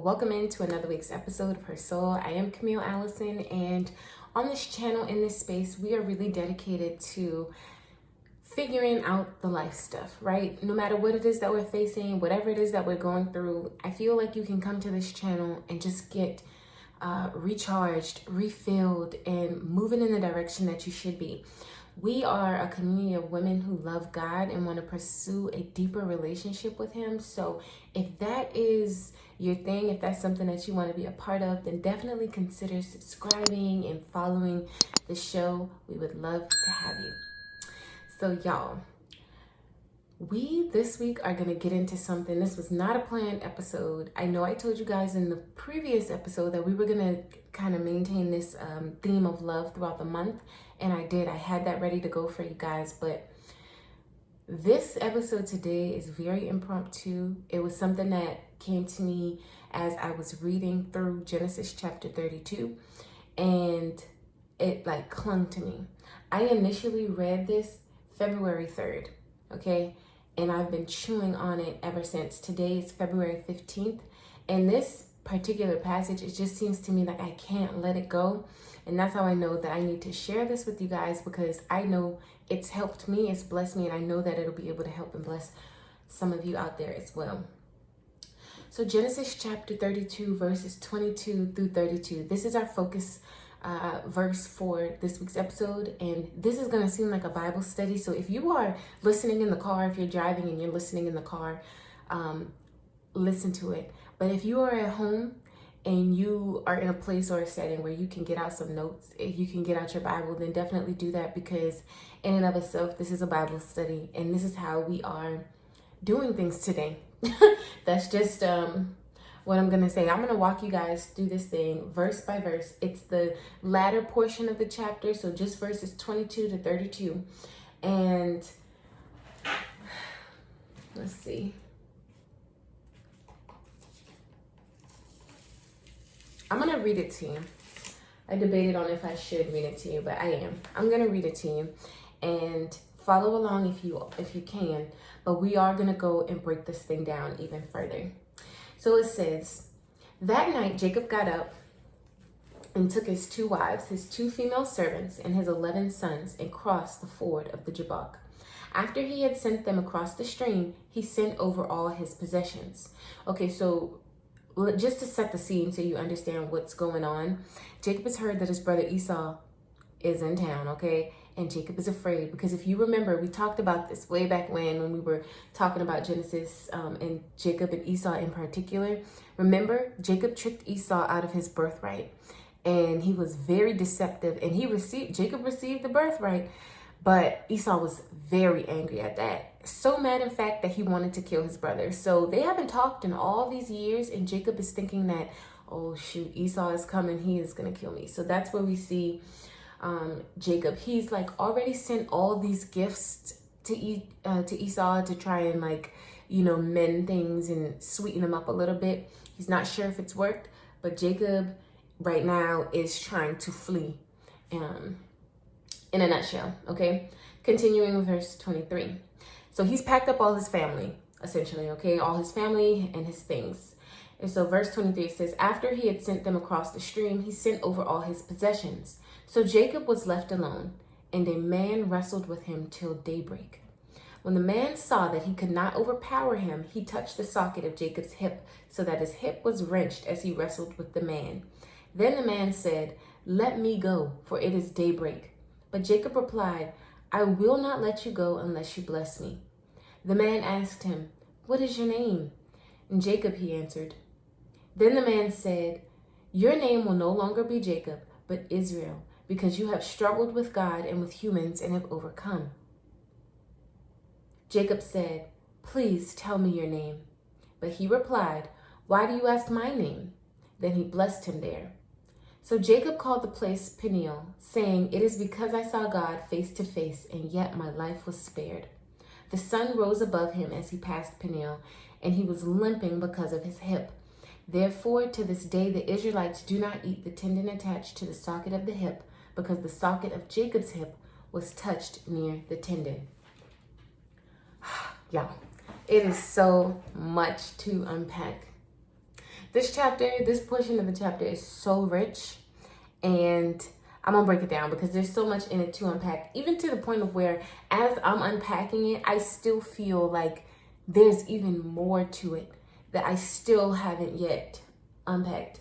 welcome into another week's episode of Her Soul. I am Camille Allison, and on this channel, in this space, we are really dedicated to figuring out the life stuff, right? No matter what it is that we're facing, whatever it is that we're going through, I feel like you can come to this channel and just get recharged, refilled, and moving in the direction that you should be. We are a community of women who love God and want to pursue a deeper relationship with Him. So if that is your thing, if that's something that you want to be a part of, then definitely consider subscribing and following the show. We would love to have you. So y'all, we this week are going to get into something. This was not a planned episode. I know I told you guys in the previous episode that we were going to kind of maintain this theme of love throughout the month. And I did. I had that ready to go for you guys. But this episode today is very impromptu. It was something that came to me as I was reading through Genesis chapter 32. And it like clung to me. I initially read this February 3rd. Okay. And I've been chewing on it ever since. Today is February 15th. And this particular passage, it just seems to me like I can't let it go. And that's how I know that I need to share this with you guys, because I know it's helped me, it's blessed me, and I know that it'll be able to help and bless some of you out there as well. So Genesis chapter 32, verses 22 through 32. This is our focus verse for this week's episode, and this is going to seem like a Bible study. So if you are listening in the car, if you're driving and you're listening in the car, listen to it. But if you are at home and you are in a place or a setting where you can get out some notes, if you can get out your Bible, then definitely do that, because in and of itself, this is a Bible study, and this is how we are doing things today. That's just what I'm going to say. I'm going to walk you guys through this thing verse by verse. It's the latter portion of the chapter, so just verses 22 to 32. And let's see. I'm going to read it to you. I debated on if I should read it to you, but I am. I'm going to read it to you and follow along if you can. But we are going to go and break this thing down even further. So it says, that night Jacob got up and took his 2 wives, his 2 female servants, and his 11 sons, and crossed the ford of the Jabbok. After he had sent them across the stream, he sent over all his possessions. Okay, so just to set the scene so you understand what's going on, Jacob has heard that his brother Esau is in town, okay? And Jacob is afraid, because if you remember, we talked about this way back when we were talking about Genesis and Jacob and Esau in particular. Remember, Jacob tricked Esau out of his birthright, and he was very deceptive, and Jacob received the birthright, but Esau was very angry at that. So mad, in fact, that he wanted to kill his brother. So they haven't talked in all these years, and Jacob is thinking that, oh shoot, Esau is coming, he is going to kill me. So that's where we see Jacob. He's like already sent all these gifts to Esau to try and mend things and sweeten them up a little bit. He's not sure if it's worked, but Jacob right now is trying to flee. In a nutshell, okay? Continuing with verse 23. So he's packed up all his family, essentially, okay? All his family and his things. And so verse 23 says, after he had sent them across the stream, he sent over all his possessions. So Jacob was left alone, and a man wrestled with him till daybreak. When the man saw that he could not overpower him, he touched the socket of Jacob's hip, so that his hip was wrenched as he wrestled with the man. Then the man said, let me go, for it is daybreak. But Jacob replied, I will not let you go unless you bless me. The man asked him, what is your name? And Jacob, he answered. Then the man said, your name will no longer be Jacob, but Israel, because you have struggled with God and with humans and have overcome. Jacob said, please tell me your name. But he replied, why do you ask my name? Then he blessed him there. So Jacob called the place Peniel, saying, it is because I saw God face to face, and yet my life was spared. The sun rose above him as he passed Peniel, and he was limping because of his hip. Therefore, to this day, the Israelites do not eat the tendon attached to the socket of the hip, because the socket of Jacob's hip was touched near the tendon. Y'all, it is so much to unpack. This portion of the chapter is so rich, and I'm gonna break it down because there's so much in it to unpack, even to the point of where as I'm unpacking it, I still feel like there's even more to it that I still haven't yet unpacked.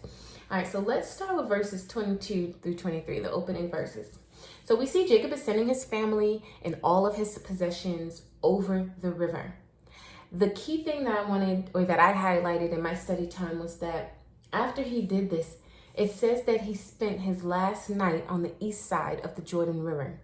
All right, so let's start with verses 22 through 23, the opening verses. So we see Jacob is sending his family and all of his possessions over the river. The key thing that I wanted, or that I highlighted in my study time, was that after he did this, it says that he spent his last night on the east side of the Jordan River.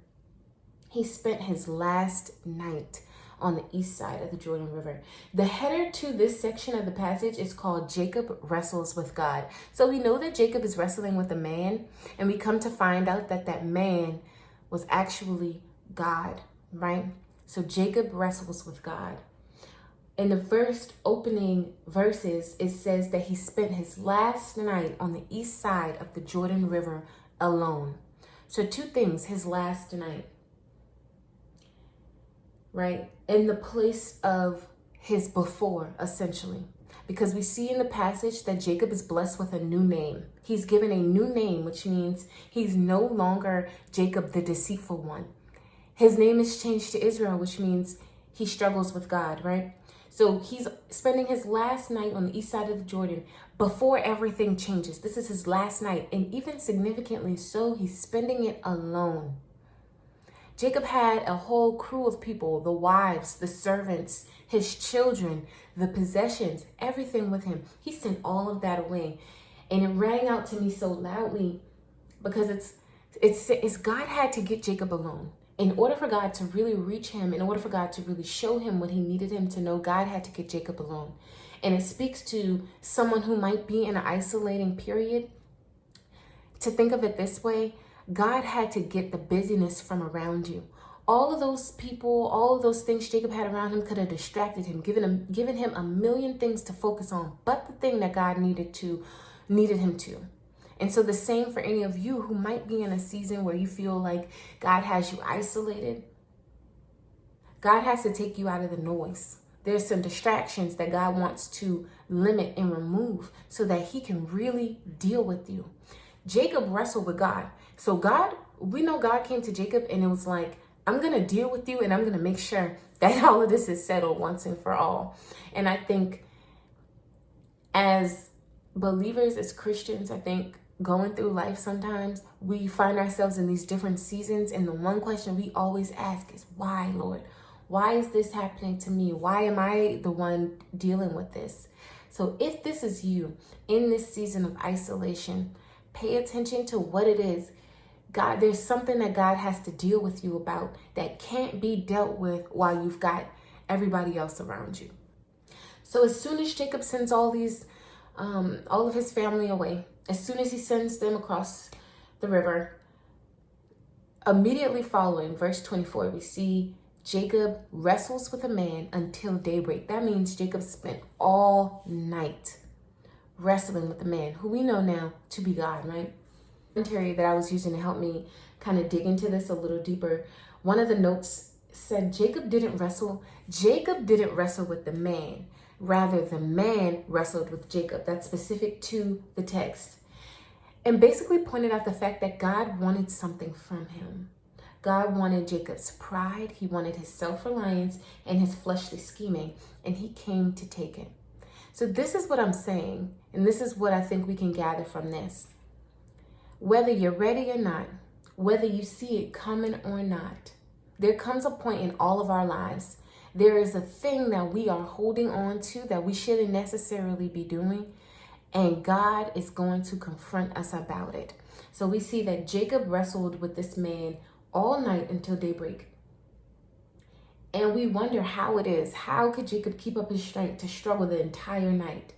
He spent his last night on the east side of the Jordan River. The header to this section of the passage is called Jacob Wrestles with God. So we know that Jacob is wrestling with a man, and we come to find out that that man was actually God, right? So Jacob wrestles with God. In the first opening verses, it says that he spent his last night on the east side of the Jordan River alone. So two things, his last night, right? In the place of his before, essentially. Because we see in the passage that Jacob is blessed with a new name. He's given a new name, which means he's no longer Jacob, the deceitful one. His name is changed to Israel, which means he struggles with God, right? So he's spending his last night on the east side of the Jordan before everything changes. This is his last night. And even significantly so, he's spending it alone. Jacob had a whole crew of people, the wives, the servants, his children, the possessions, everything with him. He sent all of that away. And it rang out to me so loudly because it's God had to get Jacob alone. In order for God to really reach him, in order for God to really show him what he needed him to know, God had to get Jacob alone. And it speaks to someone who might be in an isolating period. To think of it this way, God had to get the busyness from around you. All of those people, all of those things Jacob had around him could have distracted him, given him a million things to focus on, but the thing that God needed him to. And so the same for any of you who might be in a season where you feel like God has you isolated. God has to take you out of the noise. There's some distractions that God wants to limit and remove so that he can really deal with you. Jacob wrestled with God. So we know God came to Jacob and it was like, I'm going to deal with you and I'm going to make sure that all of this is settled once and for all. And I think as believers, as Christians, I think going through life sometimes we find ourselves in these different seasons. And the one question we always ask is, why, Lord? Why is this happening to me? Why am I the one dealing with this? So if this is you in this season of isolation, pay attention to what it is. God, there's something that God has to deal with you about that can't be dealt with while you've got everybody else around you. So as soon as Jacob sends all of his family away, as soon as he sends them across the river, immediately following verse 24, we see Jacob wrestles with a man until daybreak. That means Jacob spent all night wrestling with the man who we know now to be God, right? Commentary that I was using to help me kind of dig into this a little deeper. One of the notes said Jacob didn't wrestle with the man. Rather, the man wrestled with Jacob. That's specific to the text. And basically pointed out the fact that God wanted something from him. God wanted Jacob's pride. He wanted his self-reliance and his fleshly scheming. And he came to take it. So this is what I'm saying. And this is what I think we can gather from this. Whether you're ready or not, whether you see it coming or not, there comes a point in all of our lives. There is a thing that we are holding on to that we shouldn't necessarily be doing. And God is going to confront us about it. So we see that Jacob wrestled with this man all night until daybreak. And we wonder how it is. How could Jacob keep up his strength to struggle the entire night?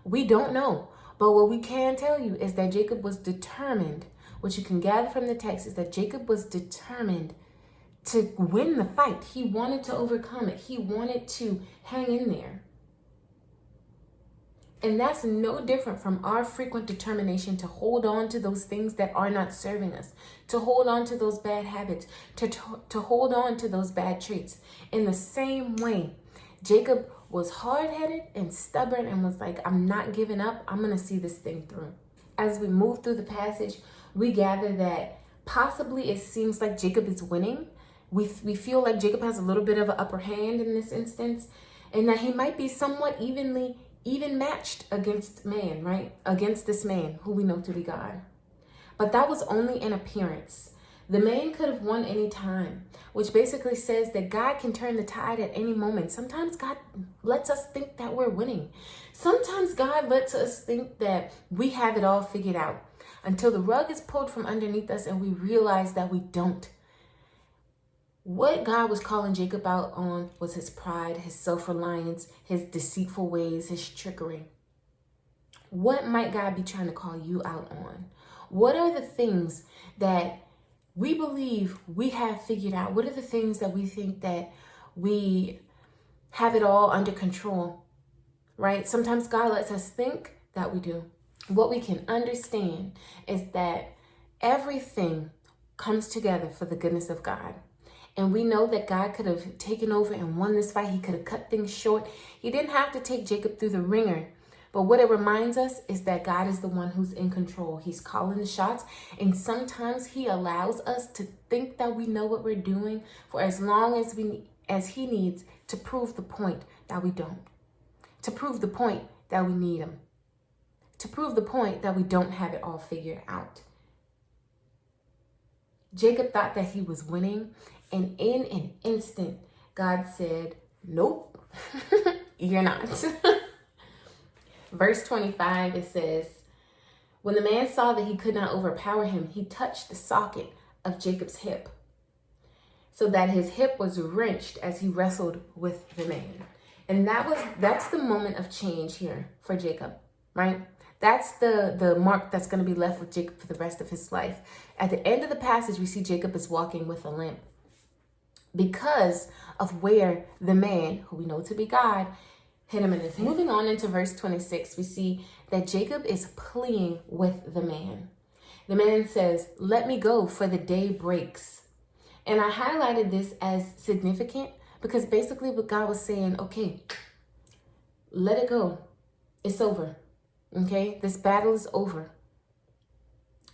We don't know. But what we can tell you is that Jacob was determined. What you can gather from the text is that Jacob was determined to win the fight. He wanted to overcome it. He wanted to hang in there. And that's no different from our frequent determination to hold on to those things that are not serving us, to hold on to those bad habits, to hold on to those bad traits. In the same way, Jacob was hard-headed and stubborn and was like, I'm not giving up. I'm going to see this thing through. As we move through the passage, we gather that possibly it seems like Jacob is winning. We feel like Jacob has a little bit of an upper hand in this instance, and that he might be somewhat even matched against man, right? Against this man who we know to be God. But that was only an appearance. The man could have won any time, which basically says that God can turn the tide at any moment. Sometimes God lets us think that we're winning. Sometimes God lets us think that we have it all figured out until the rug is pulled from underneath us and we realize that we don't. What God was calling Jacob out on was his pride, his self-reliance, his deceitful ways, his trickery. What might God be trying to call you out on? What are the things that we believe we have figured out? What are the things that we think that we have it all under control, right? Sometimes God lets us think that we do. What we can understand is that everything comes together for the goodness of God. And we know that God could have taken over and won this fight. He could have cut things short. He didn't have to take Jacob through the ringer. But what it reminds us is that God is the one who's in control. He's calling the shots. And sometimes he allows us to think that we know what we're doing for as long as he needs to prove the point that we don't. To prove the point that we need him. To prove the point that we don't have it all figured out. Jacob thought that he was winning. And in an instant, God said, nope, you're not. Verse 25, it says, when the man saw that he could not overpower him, he touched the socket of Jacob's hip, so that his hip was wrenched as he wrestled with the man. And that's the moment of change here for Jacob, right? That's the mark that's going to be left with Jacob for the rest of his life. At the end of the passage, we see Jacob is walking with a limp because of where the man, who we know to be God, hit him in his head. Moving on into verse 26, we see that Jacob is pleading with the man. The man says, let me go, for the day breaks. And I highlighted this as significant because basically what God was saying, okay, let it go. It's over. Okay, this battle is over.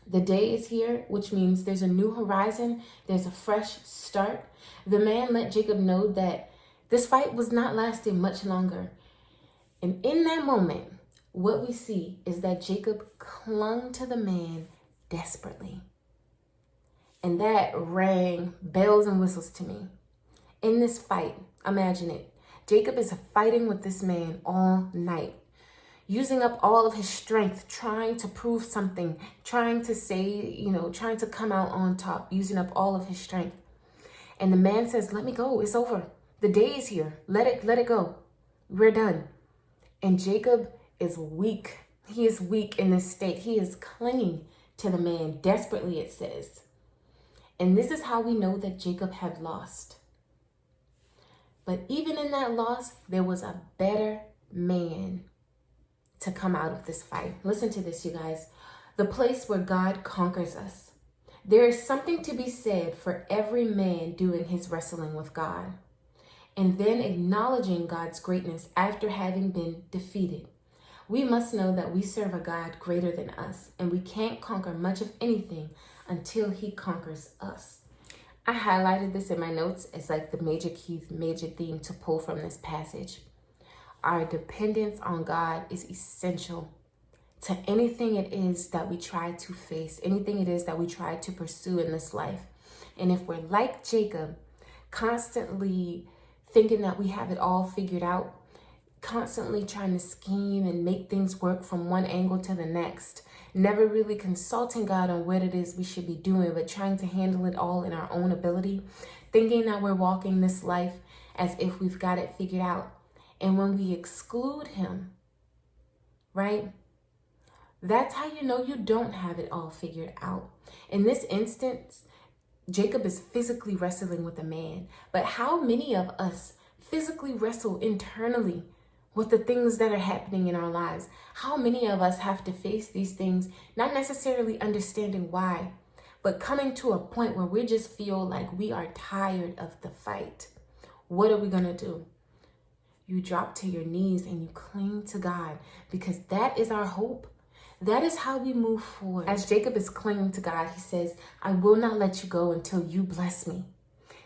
The day is here, which means there's a new horizon. There's a fresh start. The man let Jacob know that this fight was not lasting much longer. And in that moment, what we see is that Jacob clung to the man desperately. And that rang bells and whistles to me. In this fight, imagine it. Jacob is fighting with this man all night, using up all of his strength, trying to prove something, trying to say, trying to come out on top, using up all of his strength. And the man says, let me go. It's over. The day is here. Let it go. We're done. And Jacob is weak. He is weak in this state. He is clinging to the man desperately, it says. And this is how we know that Jacob had lost. But even in that loss, there was a better man to come out of this fight. Listen to this, you guys. The place where God conquers us. There is something to be said for every man doing his wrestling with God, and then acknowledging God's greatness after having been defeated. We must know that we serve a God greater than us, and we can't conquer much of anything until he conquers us. I highlighted this in my notes as like the major theme to pull from this passage. Our dependence on God is essential to anything it is that we try to face, anything it is that we try to pursue in this life. And if we're like Jacob, constantly thinking that we have it all figured out, constantly trying to scheme and make things work from one angle to the next, never really consulting God on what it is we should be doing, but trying to handle it all in our own ability, thinking that we're walking this life as if we've got it figured out. And when we exclude him, right, that's how you know you don't have it all figured out. In this instance, Jacob is physically wrestling with a man, but how many of us physically wrestle internally with the things that are happening in our lives? How many of us have to face these things, not necessarily understanding why, but coming to a point where we just feel like we are tired of the fight? What are we going to do? you drop to your knees and you cling to God, because that is our hope. That is how we move forward. As Jacob is clinging to God, he says, I will not let you go until you bless me.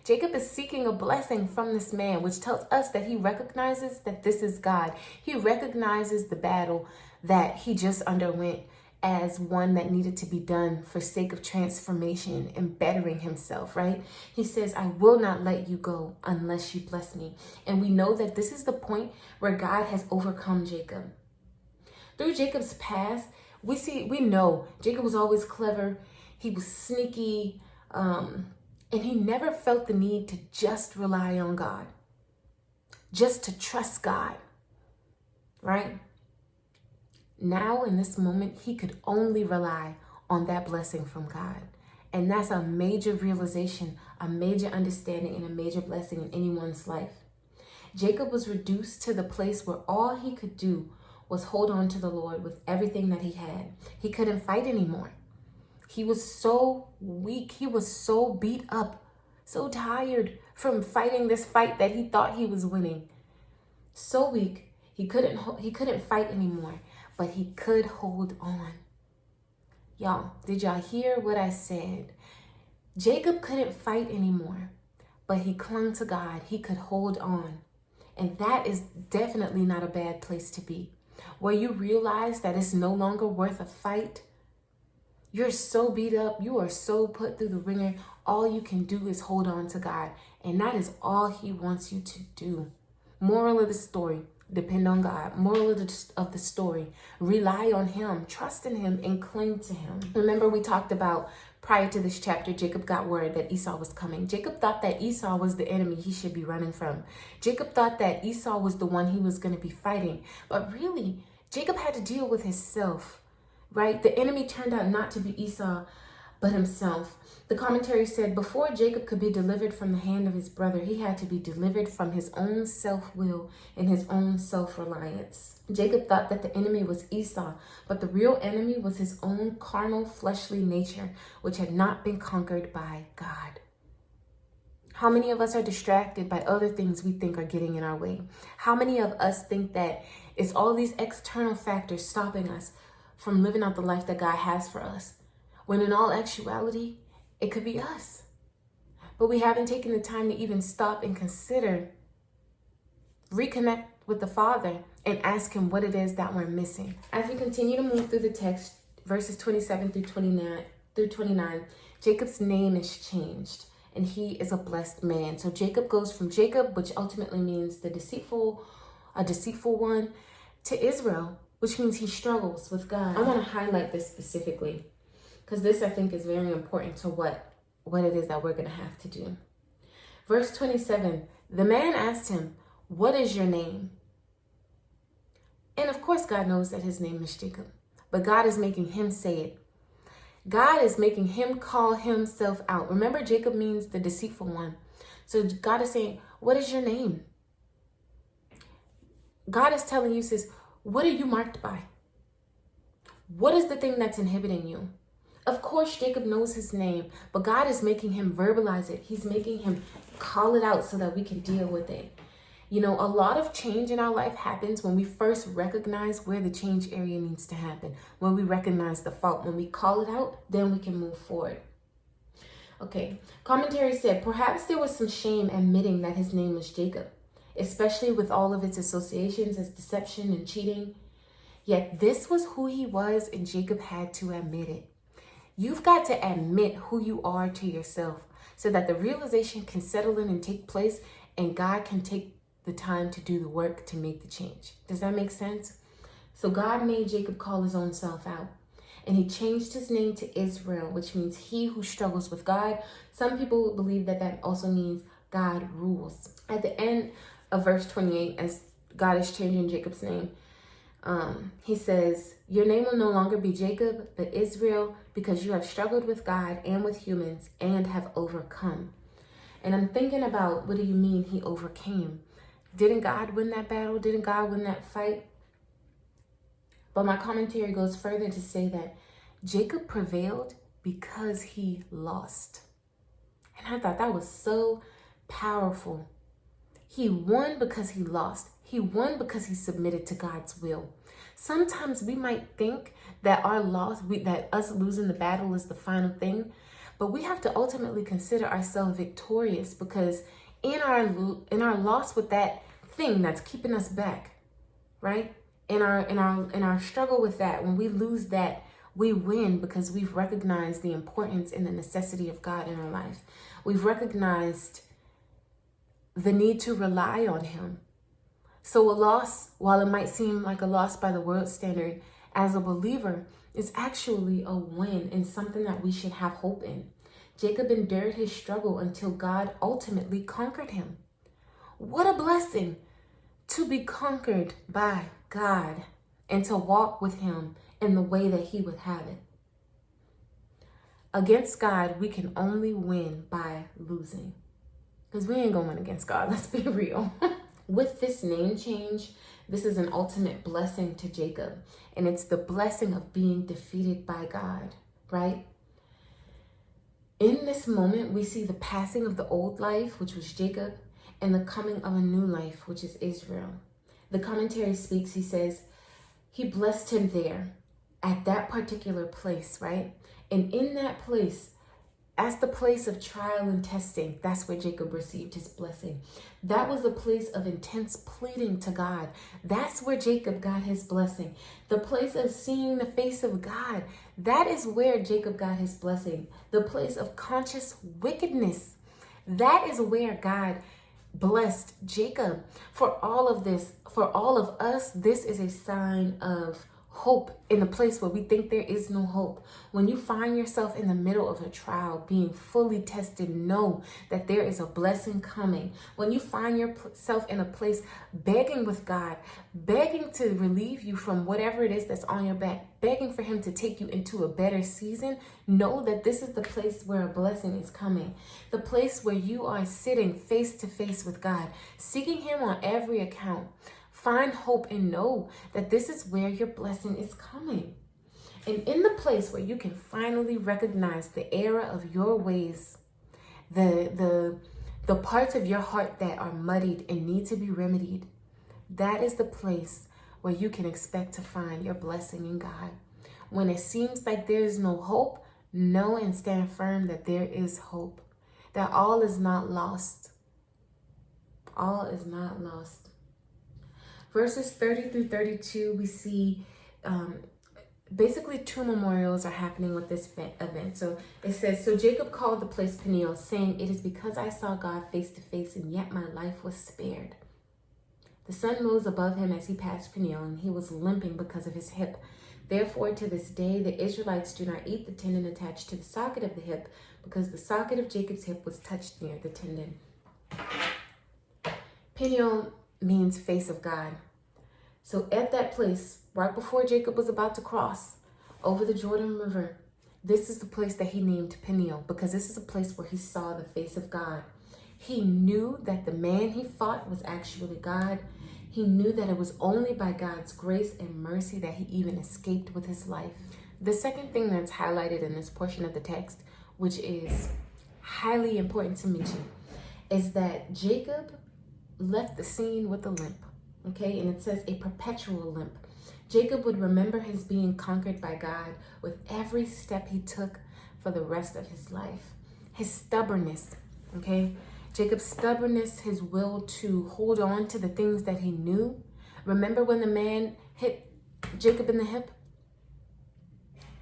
Jacob is seeking a blessing from this man, which tells us that he recognizes that this is God. He recognizes the battle that he just underwent as one that needed to be done for sake of transformation and bettering himself, right? He says, I will not let you go unless you bless me. And we know that this is the point where God has overcome Jacob. Through Jacob's past, we know Jacob was always clever. He was sneaky, and he never felt the need to just rely on God, just to trust God, right? Now, in this moment, he could only rely on that blessing from God. And that's a major realization, a major understanding, and a major blessing in anyone's life. Jacob was reduced to the place where all he could do was hold on to the Lord with everything that he had. He couldn't fight anymore. He was so weak. He was so beat up, so tired from fighting this fight that he thought he was winning. So weak, he couldn't fight anymore, but he could hold on. Y'all, did y'all hear what I said? Jacob couldn't fight anymore, but he clung to God. He could hold on. And that is definitely not a bad place to be, where you realize that it's no longer worth a fight. You're so beat up. You are so put through the ringer. All you can do is hold on to God. And that is all he wants you to do. Moral of the story, depend on God. Moral of the story, rely on him, trust in him, and cling to him. Remember, we talked about prior to this chapter, Jacob got word that Esau was coming. Jacob thought that Esau was the enemy he should be running from. Jacob thought that Esau was the one he was going to be fighting. But really, Jacob had to deal with himself, right? The enemy turned out not to be Esau, but himself. The commentary said, before Jacob could be delivered from the hand of his brother, he had to be delivered from his own self-will and his own self-reliance. Jacob thought that the enemy was Esau, but the real enemy was his own carnal, fleshly nature, which had not been conquered by God. How many of us are distracted by other things we think are getting in our way? How many of us think that it's all these external factors stopping us from living out the life that God has for us, when in all actuality, it could be us? But we haven't taken the time to even stop and consider, reconnect with the Father and ask him what it is that we're missing. As we continue to move through the text, verses 27 through 29, Jacob's name is changed and he is a blessed man. So Jacob goes from Jacob, which ultimately means a deceitful one, to Israel, which means he struggles with God. I want to highlight this specifically because this, I think, is very important to what it is that we're going to have to do. Verse 27, the man asked him, what is your name? And of course, God knows that his name is Jacob, but God is making him say it. God is making him call himself out. Remember, Jacob means the deceitful one. So God is saying, what is your name? God is telling you, says, what are you marked by? What is the thing that's inhibiting you? Of course, Jacob knows his name, but God is making him verbalize it. He's making him call it out so that we can deal with it. You know, a lot of change in our life happens when we first recognize where the change area needs to happen. When we recognize the fault, when we call it out, then we can move forward. Okay, commentary said, perhaps there was some shame admitting that his name was Jacob, especially with all of its associations as deception and cheating. Yet this was who he was, and Jacob had to admit it. You've got to admit who you are to yourself so that the realization can settle in and take place, and God can take the time to do the work to make the change. Does that make sense? So God made Jacob call his own self out, and he changed his name to Israel, which means he who struggles with God. Some people believe that that also means God rules. At the end of verse 28, as God is changing Jacob's name, he says, your name will no longer be Jacob, but Israel, because you have struggled with God and with humans and have overcome. And I'm thinking about, what do you mean he overcame? Didn't God win that battle? Didn't God win that fight? But my commentary goes further to say that Jacob prevailed because he lost. And I thought that was so powerful. He won because he lost. He won because he submitted to God's will. Sometimes we might think that our loss, that us losing the battle is the final thing, but we have to ultimately consider ourselves victorious, because in our loss with that thing that's keeping us back, right? In our struggle with that, when we lose that, we win because we've recognized the importance and the necessity of God in our life. We've recognized the need to rely on him. So a loss, while it might seem like a loss by the world standard, as a believer, is actually a win and something that we should have hope in. Jacob endured his struggle until God ultimately conquered him. What a blessing to be conquered by God and to walk with him in the way that he would have it. Against God, we can only win by losing, because we ain't going to win against God. Let's be real. With this name change, this is an ultimate blessing to Jacob, and it's the blessing of being defeated by God, right? In this moment, we see the passing of the old life, which was Jacob, and the coming of a new life, which is Israel. The commentary speaks, he says, he blessed him there at that particular place, right? And in that place, as the place of trial and testing, that's where Jacob received his blessing. That was a place of intense pleading to God. That's where Jacob got his blessing. The place of seeing the face of God, that is where Jacob got his blessing. The place of conscious wickedness, that is where God blessed Jacob. For all of this, for all of us, this is a sign of hope in a place where we think there is no hope. When you find yourself in the middle of a trial, being fully tested, know that there is a blessing coming. When you find yourself in a place begging with God, begging to relieve you from whatever it is that's on your back, begging for him to take you into a better season, know that this is the place where a blessing is coming. The place where you are sitting face to face with God, seeking him on every account. Find hope and know that this is where your blessing is coming. And in the place where you can finally recognize the error of your ways, the parts of your heart that are muddied and need to be remedied, that is the place where you can expect to find your blessing in God. When it seems like there is no hope, know and stand firm that there is hope, that all is not lost. All is not lost. Verses 30 through 32, we see basically two memorials are happening with this event. So it says, so Jacob called the place Peniel, saying, it is because I saw God face to face, and yet my life was spared. The sun rose above him as he passed Peniel, and he was limping because of his hip. Therefore, to this day, the Israelites do not eat the tendon attached to the socket of the hip, because the socket of Jacob's hip was touched near the tendon. Peniel means face of God. So at that place, right before Jacob was about to cross over the Jordan River, this is the place that he named Peniel, because this is a place where he saw the face of God. He knew that the man he fought was actually God. He knew that it was only by God's grace and mercy that he even escaped with his life. The second thing that's highlighted in this portion of the text, which is highly important to mention, is that Jacob left the scene with a limp, okay? And it says a perpetual limp. Jacob would remember his being conquered by God with every step he took for the rest of his life. His stubbornness, okay? Jacob's stubbornness, his will to hold on to the things that he knew. Remember when the man hit Jacob in the hip?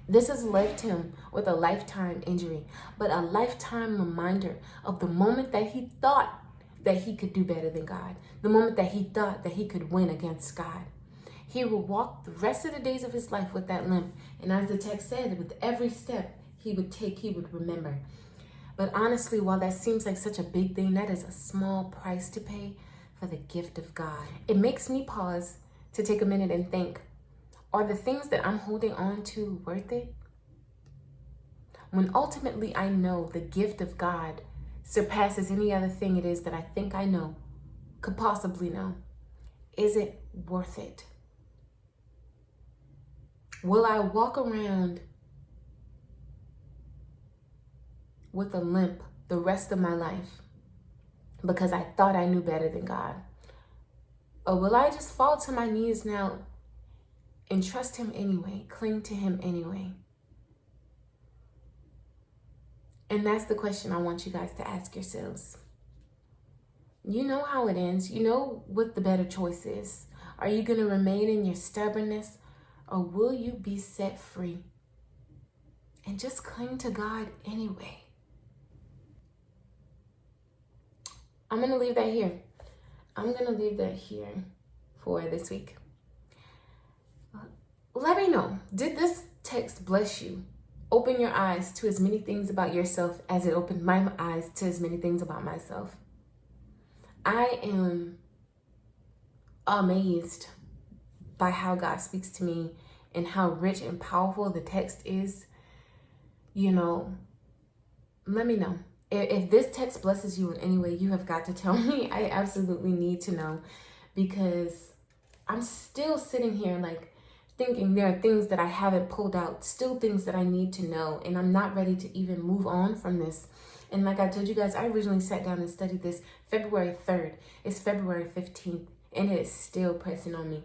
This has left him with a lifetime injury, but a lifetime reminder of the moment that he thought that he could do better than God, the moment that he thought that he could win against God. He would walk the rest of the days of his life with that limp. And as the text said, with every step he would take, he would remember. But honestly, while that seems like such a big thing, that is a small price to pay for the gift of God. It makes me pause to take a minute and think, are the things that I'm holding on to worth it? When ultimately I know the gift of God surpasses any other thing it is that I think I know, could possibly know, is it worth it? Will I walk around with a limp the rest of my life? because I thought I knew better than God? Or will I just fall to my knees now and trust him anyway, cling to him anyway? And that's the question I want you guys to ask yourselves. You know how it ends. You know what the better choice is. Are you going to remain in your stubbornness, or will you be set free and just cling to God anyway? I'm going to leave that here. I'm going to leave that here for this week. Let me know, did this text bless you? Open your eyes to as many things about yourself as it opened my eyes to as many things about myself. I am amazed by how God speaks to me and how rich and powerful the text is. You know, let me know. If this text blesses you in any way, you have got to tell me. I absolutely need to know, because I'm still sitting here like thinking there are things that I haven't pulled out, still things that I need to know, and I'm not ready to even move on from this. And like I told you guys, I originally sat down and studied this February 3rd. It's February 15th, and it is still pressing on me.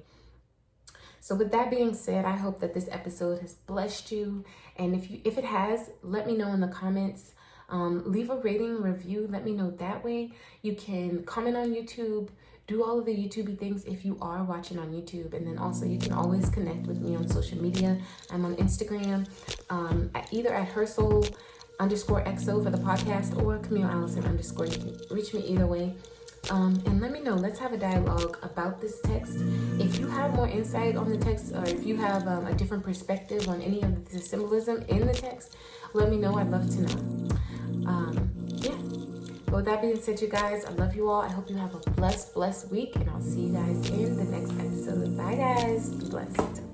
So with that being said, I hope that this episode has blessed you. And if it has, let me know in the comments. Leave a rating, review, let me know that way. You can comment on YouTube, do all of the YouTubey things if you are watching on YouTube. And then also you can always connect with me on social media. I'm on Instagram, either at hersoul_XO for the podcast, or Camille Allison _ You can reach me either way. And let me know. Let's have a dialogue about this text. If you have more insight on the text, or if you have a different perspective on any of the symbolism in the text, let me know. I'd love to know. Yeah. But with that being said, you guys, I love you all. I hope you have a blessed week, and I'll see you guys in the next episode. Bye, guys. Be blessed.